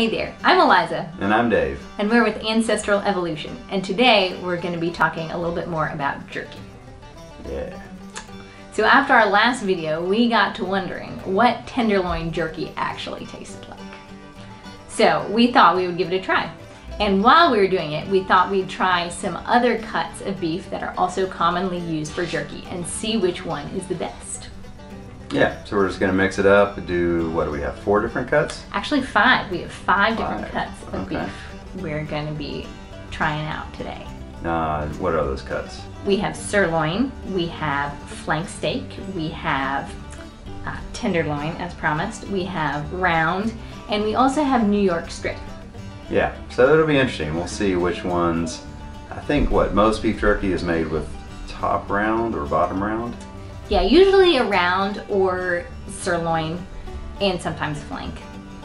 Hey there, I'm Eliza. And I'm Dave. And we're with Ancestral Evolution. And today we're going to be talking a little bit more about jerky. Yeah. So after our last video, we got to wondering what tenderloin jerky actually tasted like. So we thought we would give it a try. And while we were doing it, we thought we'd try some other cuts of beef that are also commonly used for jerky and see which one is the best. Yeah, so we're just going to mix it up and do, what do we have, 4 different cuts? Actually 5. We have 5 different cuts of beef we're going to be trying out today. What are those cuts? We have sirloin, we have flank steak, we have tenderloin as promised, we have round, and we also have New York strip. Yeah, so it'll be interesting. We'll see which ones. I think most beef jerky is made with top round or bottom round? Yeah, usually a round or sirloin and sometimes flank.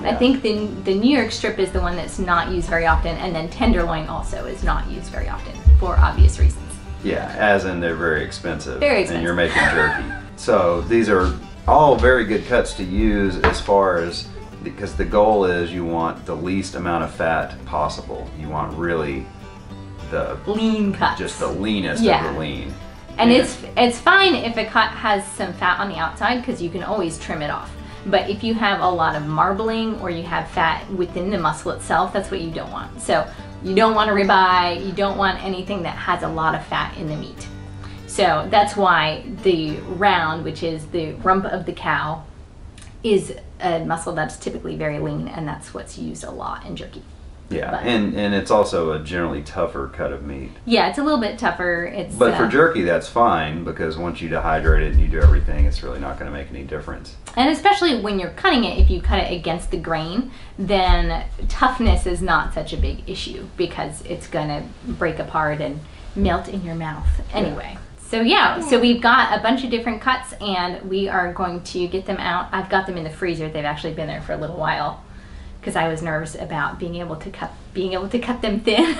Yeah. I think the New York strip is the one that's not used very often, and then tenderloin also is not used very often for obvious reasons. Yeah, as in they're very expensive. Very expensive. And you're making jerky. So these are all very good cuts to use as far as, because the goal is you want the least amount of fat possible. You want really the lean cuts. Just the leanest of the lean. And it's fine if a cut has some fat on the outside because you can always trim it off. But if you have a lot of marbling or you have fat within the muscle itself, that's what you don't want. So you don't want a ribeye, you don't want anything that has a lot of fat in the meat. So that's why the round, which is the rump of the cow, is a muscle that's typically very lean, and that's what's used a lot in jerky. Yeah, and it's also a generally tougher cut of meat. Yeah, it's a little bit tougher. But for jerky, that's fine, because once you dehydrate it and you do everything, it's really not going to make any difference. And especially when you're cutting it, if you cut it against the grain, then toughness is not such a big issue because it's going to break apart and melt in your mouth anyway. Yeah. So we've got a bunch of different cuts, and we are going to get them out. I've got them in the freezer. They've actually been there for a little while, because I was nervous about being able to cut them thin.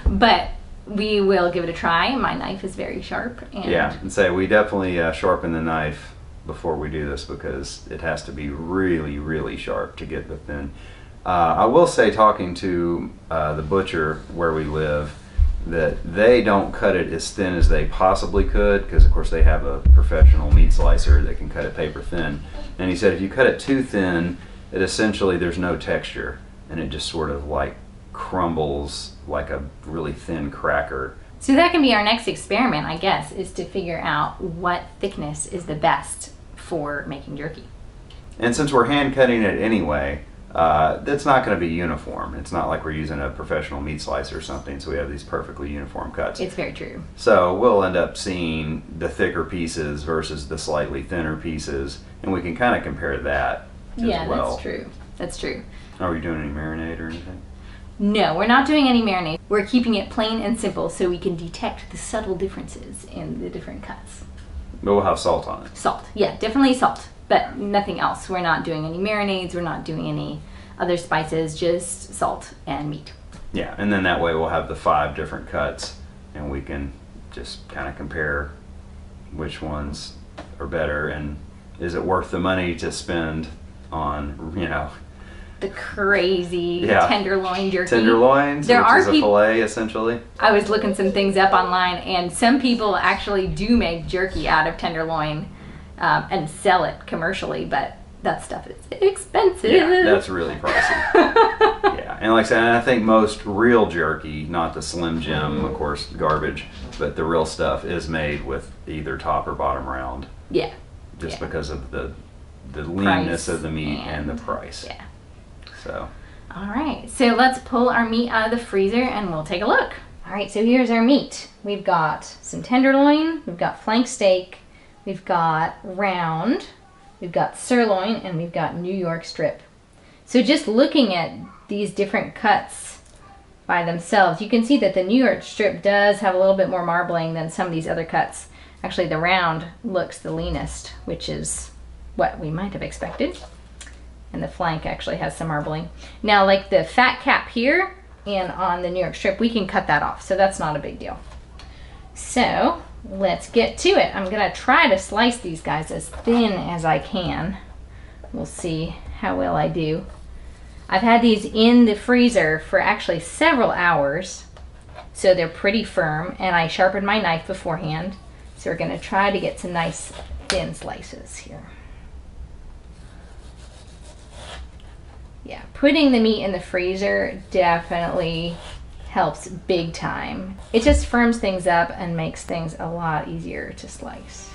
But we will give it a try. My knife is very sharp. And we definitely sharpen the knife before we do this, because it has to be really, really sharp to get the thin. I will say, talking to the butcher where we live, that they don't cut it as thin as they possibly could, because of course they have a professional meat slicer that can cut it paper thin. And he said if you cut it too thin, it essentially, there's no texture, and it just sort of like crumbles like a really thin cracker. So that can be our next experiment, I guess, is to figure out what thickness is the best for making jerky. And since we're hand cutting it anyway, that's not going to be uniform. It's not like we're using a professional meat slicer or something, so we have these perfectly uniform cuts. It's very true. So we'll end up seeing the thicker pieces versus the slightly thinner pieces, and we can kind of compare that. Yeah, that's true. That's true. Are we doing any marinade or anything? No, we're not doing any marinade. We're keeping it plain and simple so we can detect the subtle differences in the different cuts. But we'll have salt on it. Salt, yeah, definitely salt, but nothing else. We're not doing any marinades, we're not doing any other spices, just salt and meat. Yeah, and then that way we'll have the 5 different cuts, and we can just kind of compare which ones are better, and is it worth the money to spend on, the crazy tenderloin jerky. Tenderloins, which is a fillet, essentially. I was looking some things up online, and some people actually do make jerky out of tenderloin and sell it commercially, but that stuff is expensive. Yeah, that's really pricey. Yeah, and like I said, I think most real jerky, not the Slim Jim, of course, garbage, but the real stuff is made with either top or bottom round. Yeah. Just because of the leanness of the meat and the price. Yeah. So. All right, so let's pull our meat out of the freezer and we'll take a look. All right, so here's our meat. We've got some tenderloin, we've got flank steak, we've got round, we've got sirloin, and we've got New York strip. So just looking at these different cuts by themselves, you can see that the New York strip does have a little bit more marbling than some of these other cuts. Actually, the round looks the leanest, which is what we might have expected. And the flank actually has some marbling. Now, like the fat cap here and on the New York strip, we can cut that off, so that's not a big deal. So let's get to it. I'm gonna try to slice these guys as thin as I can. We'll see how well I do. I've had these in the freezer for actually several hours, so they're pretty firm, and I sharpened my knife beforehand. So we're gonna try to get some nice thin slices here. Yeah, putting the meat in the freezer definitely helps big time. It just firms things up and makes things a lot easier to slice.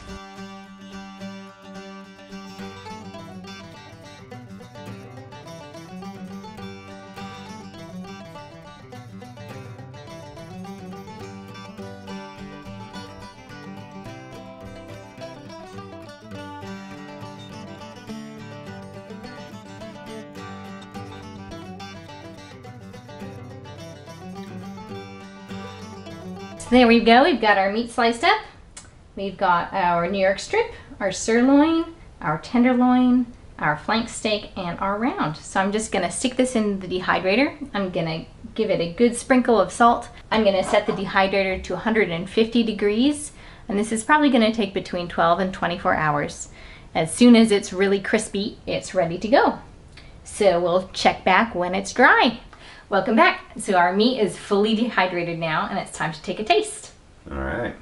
There we go, we've got our meat sliced up. We've got our New York strip, our sirloin, our tenderloin, our flank steak, and our round. So I'm just gonna stick this in the dehydrator. I'm gonna give it a good sprinkle of salt. I'm gonna set the dehydrator to 150 degrees, and this is probably gonna take between 12 and 24 hours. As soon as it's really crispy, it's ready to go. So we'll check back when it's dry. Welcome back. So our meat is fully dehydrated now, and it's time to take a taste. All right.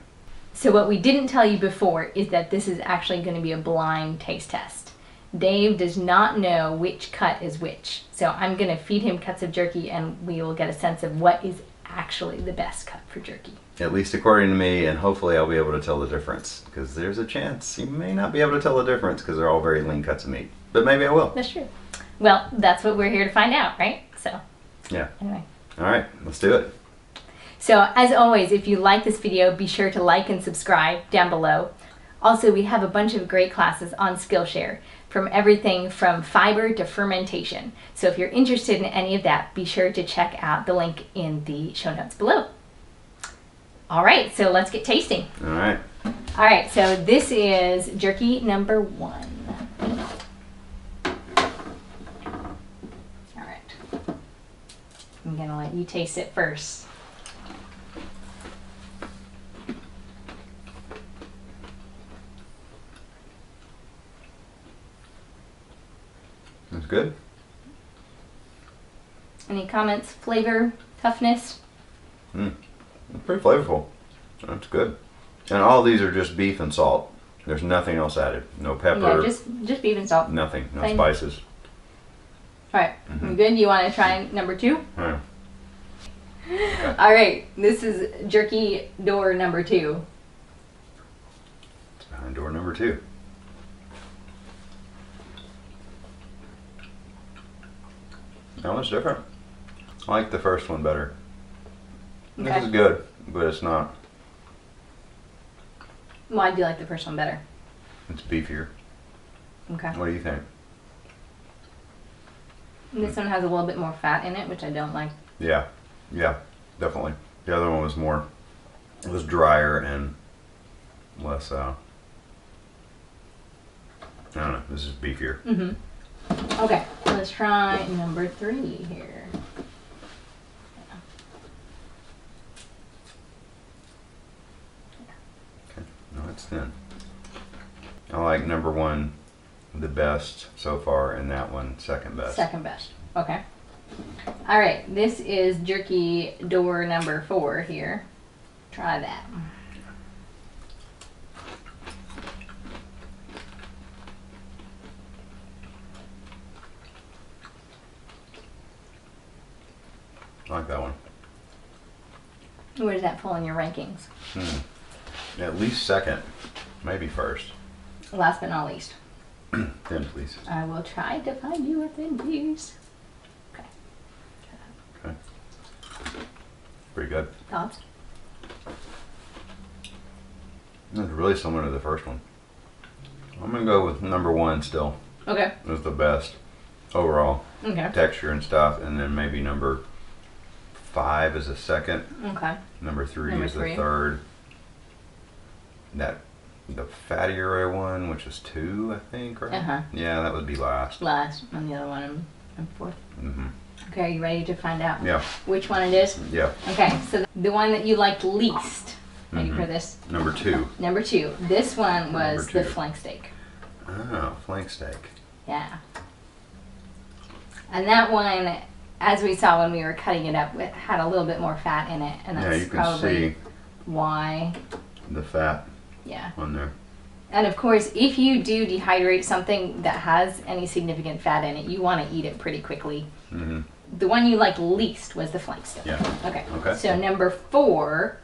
So what we didn't tell you before is that this is actually going to be a blind taste test. Dave does not know which cut is which. So I'm going to feed him cuts of jerky, and we will get a sense of what is actually the best cut for jerky. At least according to me, and hopefully I'll be able to tell the difference, because there's a chance you may not be able to tell the difference because they're all very lean cuts of meat. But maybe I will. That's true. Well, that's what we're here to find out, right? So. Yeah. Anyway. All right, let's do it. So as always, if you like this video, be sure to like and subscribe down below. Also, we have a bunch of great classes on Skillshare, from everything from fiber to fermentation. So if you're interested in any of that, be sure to check out the link in the show notes below. All right, so let's get tasting. All right. All right, so this is jerky number 1. I'm gonna let you taste it first. That's good. Any comments? Flavor, toughness? Pretty flavorful. That's good. And all these are just beef and salt. There's nothing else added. No pepper. Yeah, just beef and salt. Nothing. No Plain. spices. All right, you good? You want to try number 2? Yeah. Okay. All right, this is jerky door number 2. It's behind door number 2. That one's different. I like the first one better. Okay. This is good, but it's not. Why do you like the first one better? It's beefier. Okay. What do you think? This one has a little bit more fat in it, which I don't like. Yeah, definitely. The other one was more, it was drier and less, I don't know, this is beefier. Mm-hmm. Okay, let's try number 3 here. Okay, no, it's thin. I like number 1 the best so far, and that one second best. Second best. Okay. All right. This is jerky door number 4 here. Try that. I like that one. Where does that fall in your rankings? At least second, maybe first. Last but not least. Thin, please. I will try to find you a thin piece. Okay. Okay. Pretty good. Thoughts? It's really similar to the first one. I'm gonna go with number 1 still. Okay. It was the best overall. Okay. Texture and stuff, and then maybe number 5 is a second. Okay. Number 3 Number is the 3. third. The fattier one, which is 2, I think, right? Uh-huh. Yeah, that would be last. Last, and the other one I'm 4th. Mm-hmm. Okay, are you ready to find out Yeah. which one it is? Yeah. Okay, so the one that you liked least, ready for this? Number 2. Number 2. This one was Number 2. the flank steak. Oh, flank steak. Yeah. And that one, as we saw when we were cutting it up, it had a little bit more fat in it, and Yeah, that's you can probably see why. the fat Yeah. on there. And of course, if you do dehydrate something that has any significant fat in it, you want to eat it pretty quickly. Mm-hmm. The one you liked least was the flank steak. Yeah. Okay. Okay. So number 4,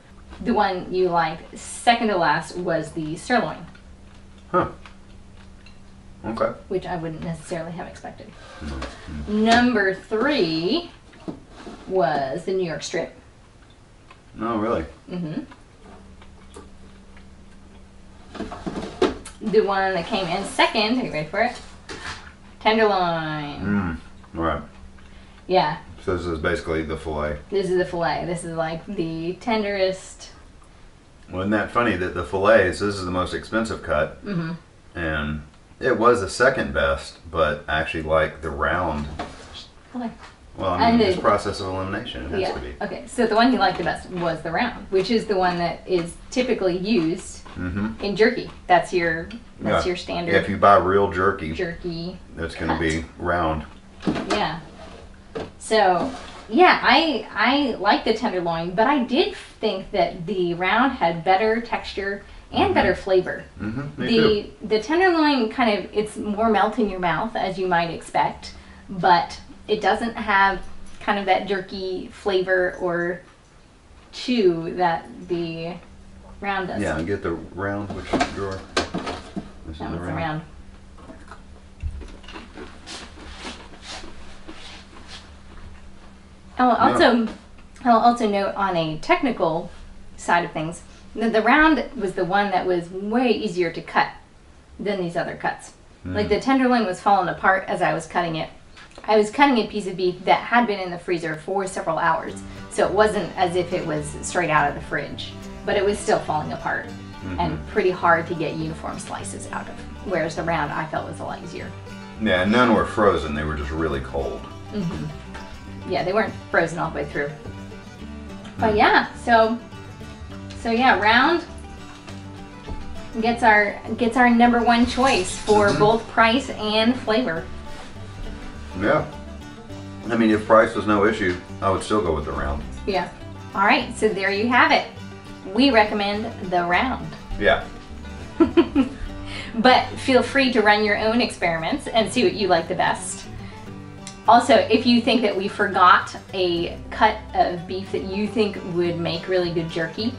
the one you liked second to last was the sirloin, Huh. Okay. which I wouldn't necessarily have expected. Mm-hmm. Number 3 was the New York strip. No, really. Mm-hmm. The one that came in second, are you ready for it? Tenderloin. All right. Yeah, So this is basically the fillet. this is the fillet. This is like the tenderest. Well, isn't that funny that the fillets, this is the most expensive cut, Mm-hmm. and it was the second best, but I actually like the round. Fillet. Well, I And mean, it's the- process of elimination. It has Yeah. to be. Okay, so the one you liked the best was the round, which is the one that is typically used Mm-hmm. in jerky. That's your Yeah, standard if you buy real jerky, jerky. it's going to cut. be round. Yeah. So, yeah, I like the tenderloin, but I did think that the round had better texture and better flavor. Mm-hmm. Me too. The tenderloin kind of, it's more melt in your mouth, as you might expect, but it doesn't have kind of that jerky flavor or chew that the round does. Yeah, and get the round, which drawer? This That is the one's the round. I'll also note on a technical side of things that the round was the one that was way easier to cut than these other cuts. Like the tenderloin was falling apart as I was cutting it. I was cutting a piece of beef that had been in the freezer for several hours, so it wasn't as if it was straight out of the fridge, but it was still falling apart and pretty hard to get uniform slices out of. Whereas the round I felt was a lot easier. Yeah, and none were frozen. They were just really cold. Yeah, they weren't frozen all the way through. But yeah, so yeah, round gets our number 1 choice for both price and flavor. Yeah. I mean, if price was no issue, I would still go with the round. Yeah. All right, so there you have it. We recommend the round. Yeah. But feel free to run your own experiments and see what you like the best. Also, if you think that we forgot a cut of beef that you think would make really good jerky,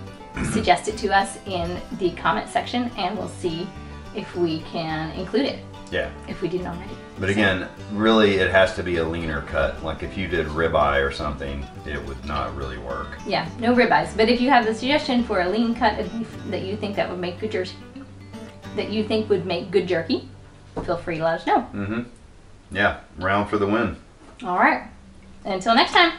suggest it to us in the comment section and we'll see if we can include it, Yeah. if we didn't already. But again, really, it has to be a leaner cut. Like if you did ribeye or something, it would not really work. Yeah, no ribeyes. But if you have a suggestion for a lean cut of beef that you think that would make good jerky, feel free to let us know. Yeah, round for the win. All right. Until next time.